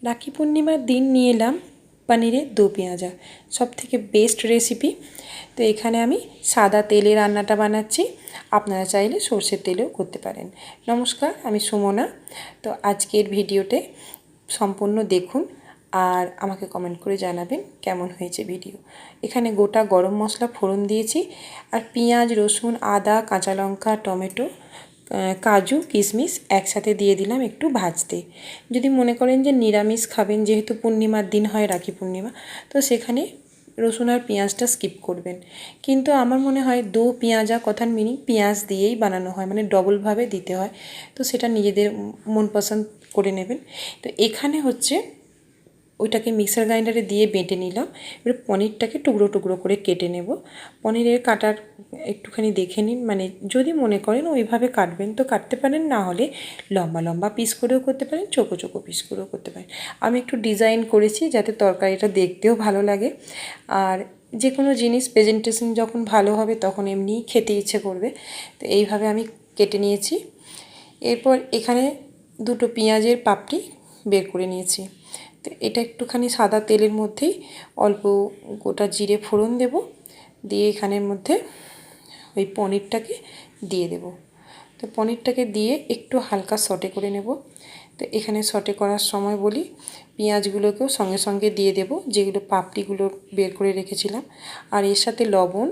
রাখি পূর্ণিমার দিন নিয়ে এলাম পনিরের দো পেঁয়াজা, সবথেকে বেস্ট রেসিপি। তো এখানে আমি সাদা তেলে রান্নাটা বানাচ্ছি, আপনারা চাইলে সর্ষের তেলেও করতে পারেন। নমস্কার, আমি সুমনা। তো আজকের ভিডিওতে সম্পূর্ণ দেখুন আর আমাকে কমেন্ট করে জানাবেন কেমন হয়েছে ভিডিও। এখানে গোটা গরম মশলা ফোড়ন দিয়েছি, আর পেঁয়াজ, রসুন, আদা, কাঁচা লঙ্কা, টমেটো, কাজু, কিশমিশ একসাথে দিয়ে দিলাম একটু ভাজতে। যদি মনে করেন যে নিরামিষ খাবেন, যেহেতু পূর্ণিমার দিন হয় রাখি পূর্ণিমা, তো সেখানে রসুন আর পেঁয়াজটা স্কিপ করবেন। কিন্তু আমার মনে হয় দো পেঁয়াজা কথার মিনিং পেঁয়াজ দিয়েই বানানো হয়, মানে ডবলভাবে দিতে হয়। তো সেটা নিজেদের মন পছন্দ করে নেবেন। তো এখানে হচ্ছে ওইটাকে মিক্সার গ্রাইন্ডারে দিয়ে বেটে নিলাম। এবার পনিরটাকে টুকরো টুকরো করে কেটে নেব। পনিরের কাটার একটুখানি দেখে নিন, মানে যদি মনে করেন ওইভাবে কাটবেন তো কাটতে পারেন, না হলে লম্বা লম্বা পিস করেও করতে পারেন, চোকো চোকো পিস করেও করতে পারেন। আমি একটু ডিজাইন করেছি যাতে তরকারিটা দেখতেও ভালো লাগে, আর যে কোনো জিনিস প্রেজেন্টেশন যখন ভালো হবে তখন এমনিই খেতে ইচ্ছে করবে। তো এইভাবে আমি কেটে নিয়েছি। এরপর এখানে দুটো পেঁয়াজের পাপড়ি বের করে নিয়েছি। তো এটা একটুখানি সাদা তেলের মধ্যেই অল্প গোটা জিরে ফোড়ন দেব, দিয়ে এখানের মধ্যে ওই পনিরটাকে দিয়ে দেব। তো পনিরটাকে দিয়ে একটু হালকা সটে করে নেব। তো এখানে সটে করার সময় বলি, পেঁয়াজগুলোকেও সঙ্গে সঙ্গে দিয়ে দেব, যেগুলো পাপড়িগুলো বের করে রেখেছিলাম। আর এর সাথে লবণ,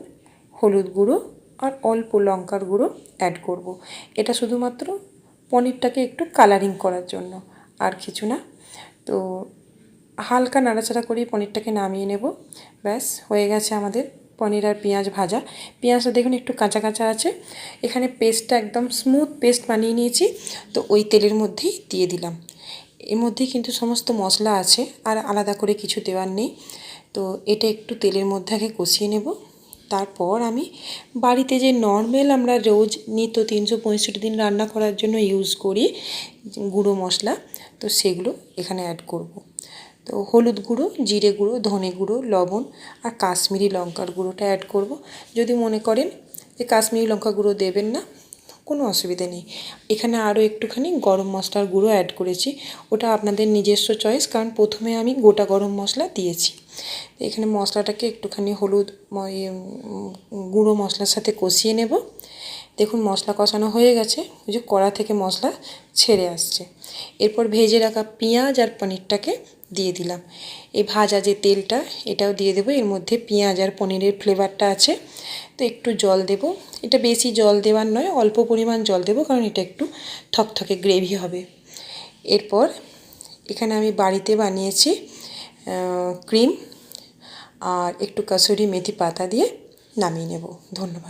হলুদ গুঁড়ো আর অল্প লঙ্কার গুঁড়ো অ্যাড করব। এটা শুধুমাত্র পনিরটাকে একটু কালারিং করার জন্য, আর কিছু না। তো হালকা নাড়াচাড়া করে পনিরটাকে নামিয়ে নেব। ব্যাস হয়ে গেছে আমাদের পনির আর পেঁয়াজ ভাজা। পেঁয়াজটা দেখুন একটু কাঁচা কাঁচা আছে। এখানে পেস্টটা একদম স্মুথ পেস্ট বানিয়ে নিয়েছি, তো ওই তেলের মধ্যেই দিয়ে দিলাম। এর মধ্যেই কিন্তু সমস্ত মশলা আছে, আর আলাদা করে কিছু দেওয়ার নেই। তো এটা একটু তেলের মধ্যে আগে কষিয়ে নেব। তারপর আমি বাড়িতে যে নর্মাল আমরা রোজ নিত্য 365 দিন রান্না করার জন্য ইউজ করি গুঁড়ো মশলা, তো সেগুলো এখানে অ্যাড করব। তো হলুদ গুঁড়ো, জিরে গুঁড়ো, ধনে গুঁড়ো, লবণ আর কাশ্মীরি লঙ্কার গুঁড়োটা অ্যাড করব। যদি মনে করেন যে কাশ্মীরি লঙ্কা গুঁড়ো দেবেন না, কোনো অসুবিধে নেই। এখানে আরও একটুখানি গরম মশলার গুঁড়ো অ্যাড করেছি, ওটা আপনাদের নিজস্ব চয়েস, কারণ প্রথমে আমি গোটা গরম মশলা দিয়েছি। এখানে মশলাটাকে একটুখানি হলুদ গুঁড়ো মশলার সাথে কষিয়ে নেব। দেখুন মশলা কষানো হয়ে গেছে, ওই যে কড়া থেকে মশলা ছেড়ে আসছে। এরপর ভেজে রাখা পেঁয়াজ আর পনিরটাকে দিয়ে দিলাম। এই ভাজা যে তেলটা এটাও দিয়ে দেবো, এর মধ্যে পেঁয়াজ আর পনিরের ফ্লেভারটা আছে। তো একটু জল দেব, এটা বেশি জল দেওয়ার নয়, অল্প পরিমাণ জল দেব, কারণ এটা একটু থকথকে গ্রেভি হবে। এরপর এখানে আমি বাড়িতে বানিয়েছি ক্রিম আর একটু কাসুরি মেথি পাতা দিয়ে নামিয়ে নেব। ধন্যবাদ।